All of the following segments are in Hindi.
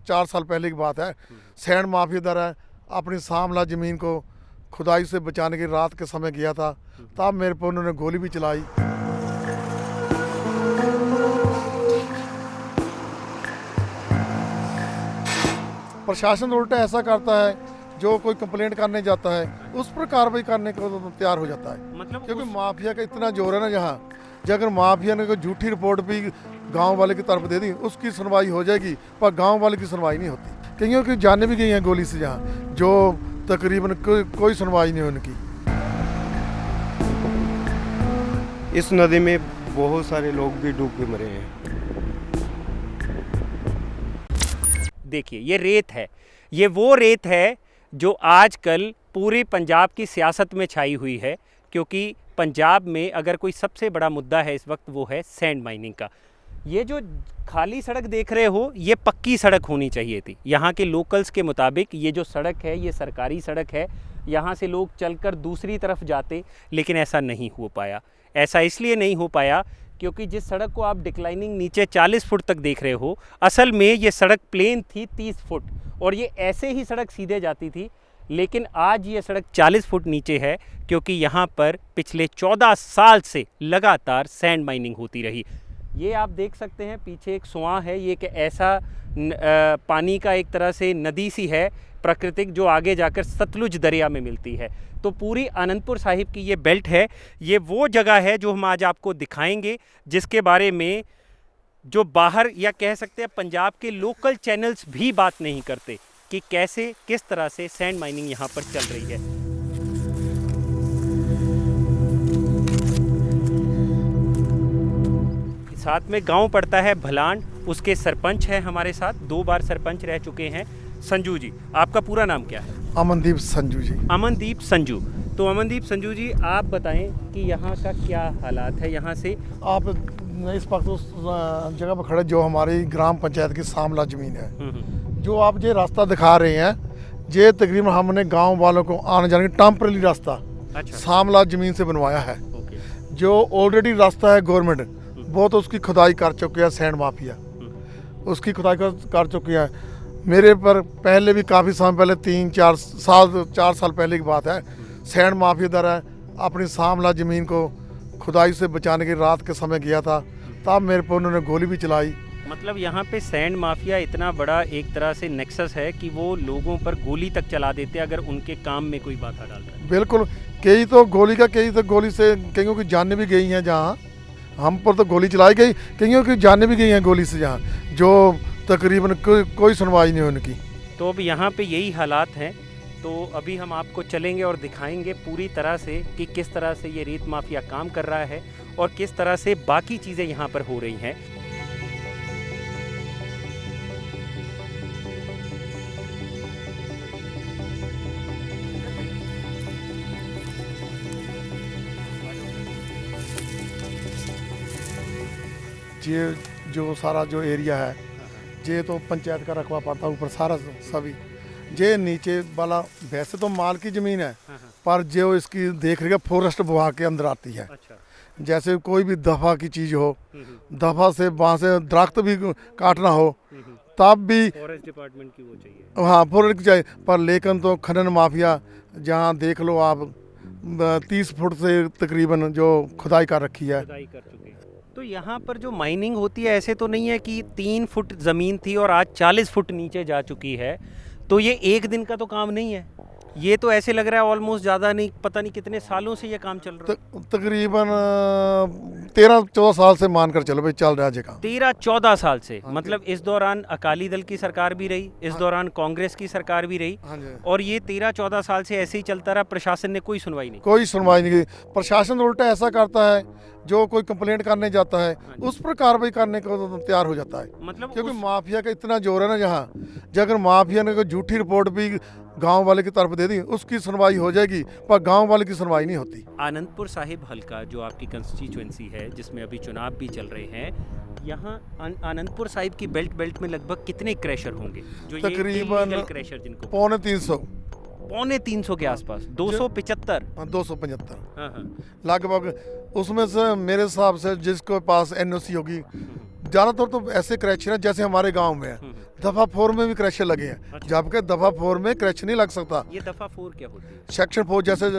4 साल पहले की बात है। सैंड माफिया द्वारा अपनी सामला ज़मीन को खुदाई से बचाने की रात के समय गया था, तब मेरे पर उन्होंने गोली भी चलाई। प्रशासन उल्टा ऐसा करता है, जो कोई कंप्लेंट करने जाता है उस पर कार्रवाई करने को तो तैयार हो जाता है। मतलब क्योंकि माफिया का इतना जोर है ना यहाँ, अगर माफिया ने कोई झूठी रिपोर्ट भी गांव वाले की तरफ दे दी, उसकी सुनवाई हो जाएगी, पर गांव वाले की सुनवाई नहीं होती। कईयों की जाने भी गई हैं गोली से यहाँ, जो तकरीबन कोई सुनवाई नहीं उनकी। इस नदी में बहुत सारे लोग भी डूब के मरे हैं। देखिए ये रेत है, ये वो रेत है जो आजकल पूरे पंजाब की सियासत में छाई हुई है, क्योंकि पंजाब में अगर कोई सबसे बड़ा मुद्दा है इस वक्त वो है सैंड माइनिंग का। ये जो खाली सड़क देख रहे हो ये पक्की सड़क होनी चाहिए थी। यहाँ के लोकल्स के मुताबिक ये जो सड़क है ये सरकारी सड़क है, यहाँ से लोग चलकर दूसरी तरफ जाते, लेकिन ऐसा नहीं हो पाया। ऐसा इसलिए नहीं हो पाया क्योंकि जिस सड़क को आप डिक्लाइनिंग नीचे 40 फुट तक देख रहे हो, असल में ये सड़क प्लेन थी 30 फुट और ये ऐसे ही सड़क सीधे जाती थी। लेकिन आज ये सड़क 40 फुट नीचे है क्योंकि यहाँ पर पिछले 14 साल से लगातार सैंड माइनिंग होती रही। ये आप देख सकते हैं पीछे एक सुआं है, ये एक ऐसा पानी का एक तरह से नदी सी है प्राकृतिक, जो आगे जाकर सतलुज दरिया में मिलती है। तो पूरी आनंदपुर साहिब की ये बेल्ट है, ये वो जगह है जो हम आज आपको दिखाएंगे, जिसके बारे में जो बाहर या कह सकते हैं पंजाब के लोकल चैनल्स भी बात नहीं करते कि कैसे किस तरह से सैंड माइनिंग यहाँ पर चल रही है। साथ में गांव पड़ता है भलान, उसके सरपंच हैं हमारे साथ, 2 बार सरपंच रह चुके हैं, संजू जी। आपका पूरा नाम क्या है? अमनदीप संजू जी। अमनदीप संजू। तो अमनदीप संजू जी आप बताएं कि यहाँ का क्या हालात है। यहाँ से आप इस वक्त उस जगह पर खड़े जो हमारी ग्राम पंचायत की सामला ज़मीन है, जो आप ये रास्ता दिखा रहे हैं, ये तकरीबन हमने गांव वालों को आने जाने का टेम्पररी रास्ता सामला ज़मीन से बनवाया है। जो ऑलरेडी रास्ता है गवर्नमेंट, वो तो उसकी खुदाई कर चुकी है, सैंड माफिया उसकी खुदाई कर चुकी है। मेरे पर पहले भी काफ़ी समय पहले 4 साल पहले की बात है, सैंड माफिया द्वारा अपनी सामला ज़मीन को खुदाई से बचाने की रात के समय गया था, तब मेरे पर उन्होंने गोली भी चलाई। मतलब यहाँ पे सैंड माफिया इतना बड़ा एक तरह से नेक्सस है कि वो लोगों पर गोली तक चला देते अगर उनके काम में कोई बाधा डालता है। बिल्कुल, कई तो गोली से कईयों की जाने भी गई हैं, जहाँ हम पर तो गोली चलाई गई, कईयों की जाने भी गई हैं गोली से, जहाँ जो तकरीबन कोई सुनवाई नहीं उनकी। तो अब यहाँ पे यही हालात हैं। तो अभी हम आपको चलेंगे और दिखाएंगे पूरी तरह से कि किस तरह से ये रेत माफिया काम कर रहा है और किस तरह से बाकी चीज़ें यहाँ पर हो रही हैं। ये जो सारा जो एरिया है, ये तो पंचायत का रकबा पड़ता है ऊपर सारा सभी। ये नीचे वाला वैसे तो माल की ज़मीन है, पर जो इसकी देख रेख फॉरेस्ट विभाग के अंदर आती है। जैसे कोई भी दफ़ा की चीज़ हो, दफ़ा से वहाँ से दरख्त भी काटना हो, तब भी फॉरेस्ट डिपार्टमेंट की वो चाहिए। हाँ, फॉरेस्ट चाहिए। पर लेकिन तो खनन माफिया, जहाँ देख लो आप 30 फुट से तकरीबन जो खुदाई कर रखी है। तो यहाँ पर जो माइनिंग होती है, ऐसे तो नहीं है कि 3 फुट ज़मीन थी और आज 40 फुट नीचे जा चुकी है, तो ये एक दिन का तो काम नहीं है। ये तो ऐसे लग रहा है ऑलमोस्ट ज़्यादा नहीं, पता नहीं कितने सालों से ये काम चल रहा है। तकरीबन 13-14 साल से मानकर चलो भाई चल रहा है काम। 13-14 साल से। मतलब इस दौरान अकाली दल की सरकार भी रही, इस दौरान कांग्रेस की सरकार भी रही, और ये 13-14 साल से ऐसे ही चलता रहा। प्रशासन ने कोई सुनवाई नहीं की। प्रशासन उल्टा ऐसा करता है, जो कोई कंप्लेंट करने जाता है उस पर कार्रवाई करने को तो तैयार हो जाता है। मतलब क्योंकि माफिया का इतना जोर है ना यहाँ, अगर माफिया ने कोई झूठी रिपोर्ट भी गांव वाले की तरफ दे दी, उसकी सुनवाई हो जाएगी, पर गांव वाले की सुनवाई नहीं होती। आनंदपुर साहिब हल्का जो आपकी कंस्टिट्यूएंसी है, जिसमें अभी चुनाव भी चल रहे हैं, यहाँ आनंदपुर साहिब की बेल्ट में लगभग कितने क्रैशर होंगे? जो तकरीबन क्रैशर जिनको 350 के आसपास 275 लगभग। उसमें से मेरे हिसाब से जिसके पास NOC होगी, ज़्यादातर तो ऐसे क्रैशर हैं जैसे हमारे गांव में है, दफा 4 में भी क्रैशर लगे हैं, अच्छा। जबकि दफा 4 में क्रैश नहीं लग सकता। ये दफा 4 क्या होती है? सेक्शन 4 जैसे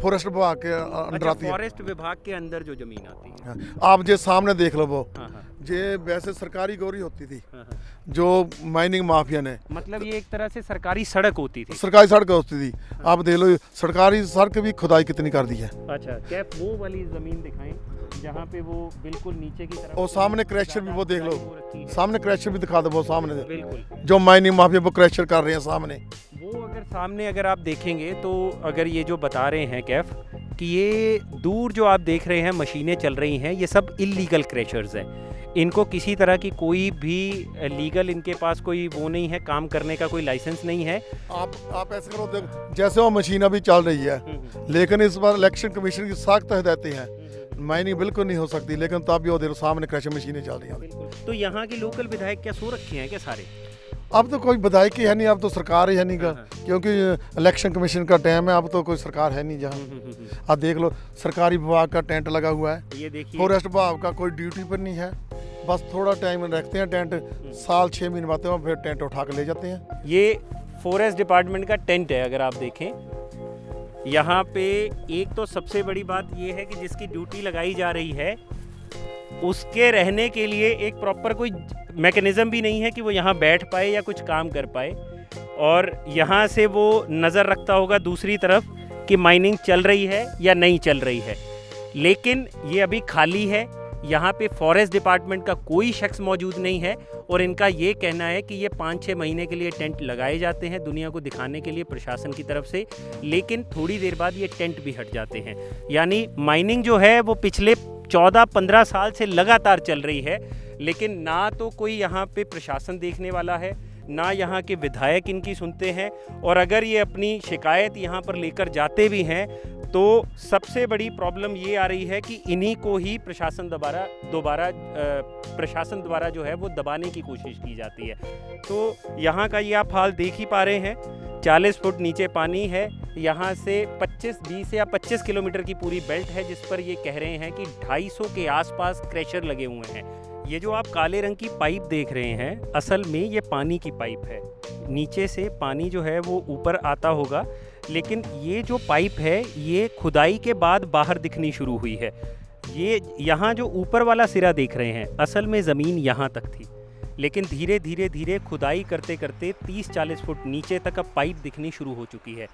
फॉरेस्ट विभाग के अंडर अच्छा, आती है। फॉरेस्ट विभाग के अंदर जो जमीन आती है। हाँ, आप जे सामने देख लो वो हाँ, हाँ, जे वैसे सरकारी गौरी होती थी, हाँ, हाँ। जो माइनिंग माफिया ने मतलब ये एक तरह से सरकारी सड़क होती थी। सरकारी सड़क होती थी। आप देख लो सरकारी सड़क भी खुदाई कितनी कर दी है। अच्छा, क्या वो वाली जमीन दिखाएं जहाँ पे वो बिल्कुल नीचे की तरफ और सामने क्रैशर भी वो देख लो, वो रखी है। सामने क्रैशर भी दिखा दो वो सामने बिल्कुल। जो माइनिंग माफिया वो क्रैशर कर रहे हैं सामने। वो अगर सामने अगर आप देखेंगे तो अगर ये जो बता रहे हैं कैफ कि ये दूर जो आप देख रहे हैं मशीनें चल रही हैं, ये सब इलीगल क्रैशर्स हैं। इनको किसी तरह की कोई भी लीगल इनके पास कोई वो नहीं है, काम करने का कोई लाइसेंस नहीं है। आप ऐसे करो, देखो जैसे वो मशीन अभी चल रही है, लेकिन इस बार इलेक्शन कमीशन की सख्त हिदायतें हैं, माइनिंग बिल्कुल नहीं हो सकती, लेकिन तब भी वो देखो सामने क्रैशर मशीनें चल रही हैं। बिल्कुल। तो यहाँ के लोकल विधायक क्या सो रखे हैं क्या सारे? अब तो कोई विधायक ही है नहीं, अब तो सरकार ही है नहीं का, हाँ, क्योंकि इलेक्शन कमीशन का टाइम है, अब तो कोई सरकार है नहीं जहाँ। आप देख लो सरकारी विभाग का टेंट लगा हुआ है, ये देखिए। फॉरेस्ट विभाग का कोई ड्यूटी पर नहीं है, बस थोड़ा टाइम रखते हैं टेंट, साल 6 महीने बाद फिर टेंट उठा के ले जाते हैं। ये फॉरेस्ट डिपार्टमेंट का टेंट है। अगर आप देखें यहाँ पे एक तो सबसे बड़ी बात ये है कि जिसकी ड्यूटी लगाई जा रही है उसके रहने के लिए एक प्रॉपर कोई मैकेनिज़्म भी नहीं है कि वो यहाँ बैठ पाए या कुछ काम कर पाए, और यहाँ से वो नज़र रखता होगा दूसरी तरफ कि माइनिंग चल रही है या नहीं चल रही है। लेकिन ये अभी खाली है, यहाँ पे फॉरेस्ट डिपार्टमेंट का कोई शख्स मौजूद नहीं है, और इनका ये कहना है कि ये 5-6 महीने के लिए टेंट लगाए जाते हैं दुनिया को दिखाने के लिए प्रशासन की तरफ से, लेकिन थोड़ी देर बाद ये टेंट भी हट जाते हैं। यानी माइनिंग जो है वो पिछले 14-15 साल से लगातार चल रही है, लेकिन ना तो कोई यहाँ पे प्रशासन देखने वाला है, ना यहाँ के विधायक इनकी सुनते हैं, और अगर ये अपनी शिकायत यहाँ पर लेकर जाते भी हैं तो सबसे बड़ी प्रॉब्लम ये आ रही है कि इन्हीं को ही प्रशासन द्वारा जो है वो दबाने की कोशिश की जाती है। तो यहाँ का ये आप हाल देख ही पा रहे हैं, 40 फुट नीचे पानी है। यहाँ से 20 या 25 किलोमीटर की पूरी बेल्ट है, जिस पर ये कह रहे हैं कि 250 के आसपास क्रैशर लगे हुए हैं। ये जो आप काले रंग की पाइप देख रहे हैं, असल में ये पानी की पाइप है। नीचे से पानी जो है वो ऊपर आता होगा, लेकिन ये जो पाइप है ये खुदाई के बाद बाहर दिखनी शुरू हुई है। ये यहाँ जो ऊपर वाला सिरा देख रहे हैं, असल में ज़मीन यहाँ तक थी, लेकिन धीरे धीरे धीरे खुदाई करते करते 30-40 फुट नीचे तक अब पाइप दिखनी शुरू हो चुकी है।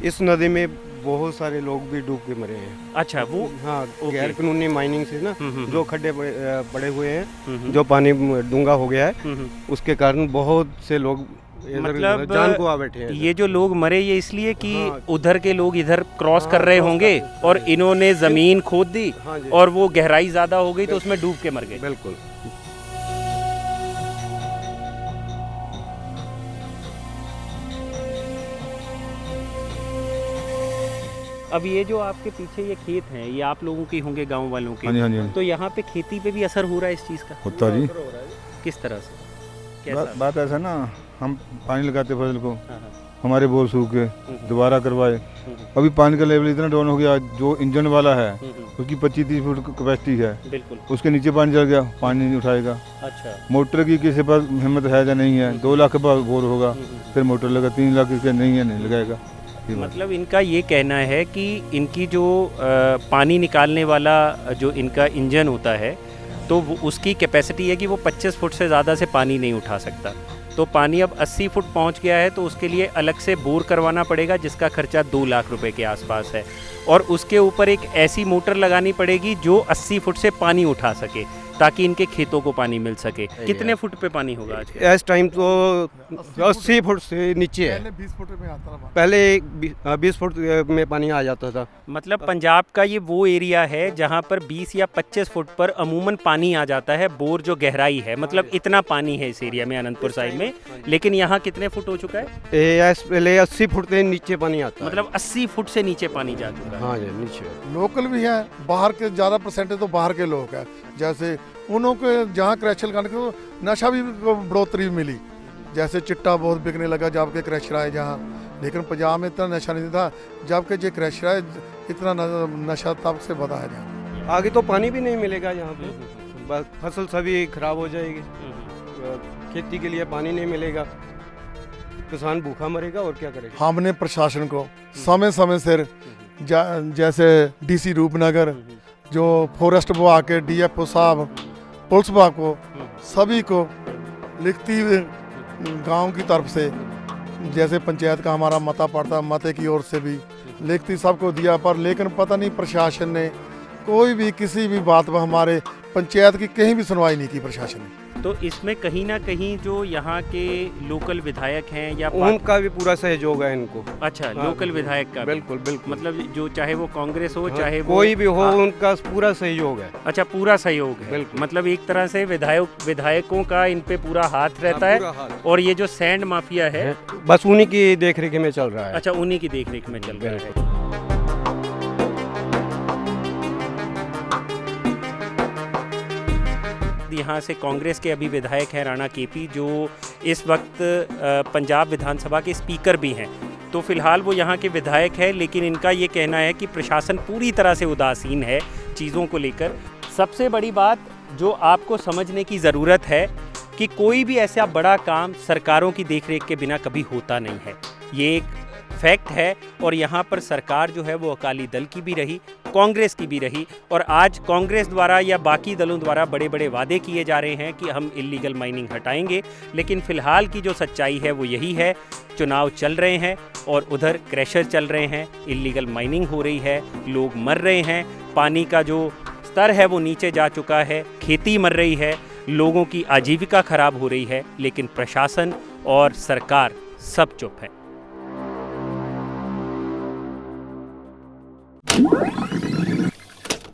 इस नदी में बहुत सारे लोग भी डूब के मरे हैं। अच्छा, वो हाँ, ओके। गैर कानूनी माइनिंग से ना जो खड्डे पड़े हुए हैं, हम्म। जो पानी डूंगा हो गया है, उसके कारण बहुत से लोग इधर मतलब जान को आ बैठे हैं। ये जो लोग मरे ये इसलिए कि हाँ। उधर के लोग इधर क्रॉस हाँ, कर रहे क्रॉस होंगे करते और इन्होंने ज़मीन खोद दी हाँ जी, और वो गहराई ज़्यादा हो गई तो उसमें डूब के मर गए। बिल्कुल। अब ये जो आपके पीछे ये खेत हैं, ये आप लोगों के होंगे, गांव वालों के। हाँ जी, हाँ जी, हाँ जी। तो यहाँ पे खेती पे भी असर हो रहा है इस चीज़ का? होता जी। किस तरह से? कैसा? बात ऐसा ना, हम पानी लगाते फसल को, हाँ, हाँ। हमारे बोर सूख के दोबारा करवाए। अभी पानी का लेवल इतना डाउन हो गया, जो इंजन वाला है उसकी 25-30 फुट कैपेसिटी है, बिल्कुल। उसके नीचे पानी चल गया, पानी नहीं उठाएगा। अच्छा। मोटर की किसी पास हिम्मत है या नहीं है, 2 लाख के पास बोर होगा, फिर मोटर लगा, 3 लाख के नहीं है, नहीं लगाएगा। मतलब इनका ये कहना है कि इनकी जो पानी निकालने वाला जो इनका इंजन होता है, तो उसकी कैपेसिटी है कि वो 25 फुट से ज़्यादा से पानी नहीं उठा सकता। तो पानी अब 80 फुट पहुंच गया है, तो उसके लिए अलग से बोर करवाना पड़ेगा, जिसका खर्चा 2 लाख रुपए के आसपास है, और उसके ऊपर एक ऐसी मोटर लगानी पड़ेगी जो 80 फुट से पानी उठा सके, ताकि इनके खेतों को पानी मिल सके। कितने फुट पे पानी होगा आज के? इस टाइम तो 80 फुट से नीचे है। पहले 20 फुट में आता था। पहले 20 फुट में पानी आ जाता था। मतलब पंजाब का ये वो एरिया है जहाँ पर 20 या 25 फुट पर अमूमन पानी आ जाता है, बोर जो गहराई है, मतलब इतना पानी है इस एरिया में, अनंतपुर साइड में। लेकिन यहाँ कितने फुट हो चुका है? पहले 80 फुट से नीचे पानी आता है। मतलब 80 फुट से नीचे पानी जा चुका है। हाँ जी, नीचे। लोकल भी है, बाहर के ज़्यादा परसेंटेज तो बाहर के लोग हैं, जैसे उन्हों के जहाँ क्रैशर करने को नशा भी बढ़ोतरी मिली, जैसे चिट्टा बहुत बिकने लगा जबकि क्रैशर आए जहाँ, लेकिन पंजाब में इतना नशा नहीं था, जबकि जो क्रैशर आए इतना नशा तब से बढ़ा है जहाँ। आगे तो पानी भी नहीं मिलेगा यहाँ पे। बस फसल सभी खराब हो जाएगी, खेती के लिए पानी नहीं मिलेगा, किसान भूखा मरेगा और क्या करेगा। हमने प्रशासन को समय समय से जैसे डीसी रूपनगर, जो फॉरेस्ट विभाग के डीएफओ साहब, पुलिस विभाग को, सभी को लिखती गांव की तरफ से, जैसे पंचायत का हमारा मता पड़ता, मते की ओर से भी लिखती सबको दिया, पर लेकिन पता नहीं प्रशासन ने कोई भी किसी भी बात पर हमारे पंचायत की कहीं भी सुनवाई नहीं की प्रशासन ने। तो इसमें कहीं ना कहीं जो यहाँ के लोकल विधायक हैं या उनका भी पूरा सहयोग है इनको। अच्छा, लोकल विधायक का भी? बिल्कुल बिल्कुल, मतलब जो चाहे वो कांग्रेस हो, हाँ, चाहे कोई भी हो, उनका पूरा सहयोग है। अच्छा, पूरा सहयोग है। बिल्कुल। मतलब एक तरह से विधायकों का इन पे पूरा हाथ रहता है। और ये जो सैंड माफिया है बस उन्हीं की देखरेख में चल रहा है। अच्छा, उन्हीं की देखरेख में चल रहा है। यहाँ से कांग्रेस के अभी विधायक हैं राणा केपी, जो इस वक्त पंजाब विधानसभा के स्पीकर भी हैं। तो फिलहाल वो यहाँ के विधायक हैं, लेकिन इनका ये कहना है कि प्रशासन पूरी तरह से उदासीन है चीज़ों को लेकर। सबसे बड़ी बात जो आपको समझने की ज़रूरत है कि कोई भी ऐसा बड़ा काम सरकारों की देखरेख के बिना कभी होता नहीं है, ये एक फैक्ट है। और यहाँ पर सरकार जो है वो अकाली दल की भी रही, कांग्रेस की भी रही, और आज कांग्रेस द्वारा या बाकी दलों द्वारा बड़े बड़े वादे किए जा रहे हैं कि हम इल्लीगल माइनिंग हटाएंगे, लेकिन फ़िलहाल की जो सच्चाई है वो यही है। चुनाव चल रहे हैं और उधर क्रैशर चल रहे हैं, इल्लीगल माइनिंग हो रही है, लोग मर रहे हैं, पानी का जो स्तर है वो नीचे जा चुका है, खेती मर रही है, लोगों की आजीविका खराब हो रही है, लेकिन प्रशासन और सरकार सब चुप है।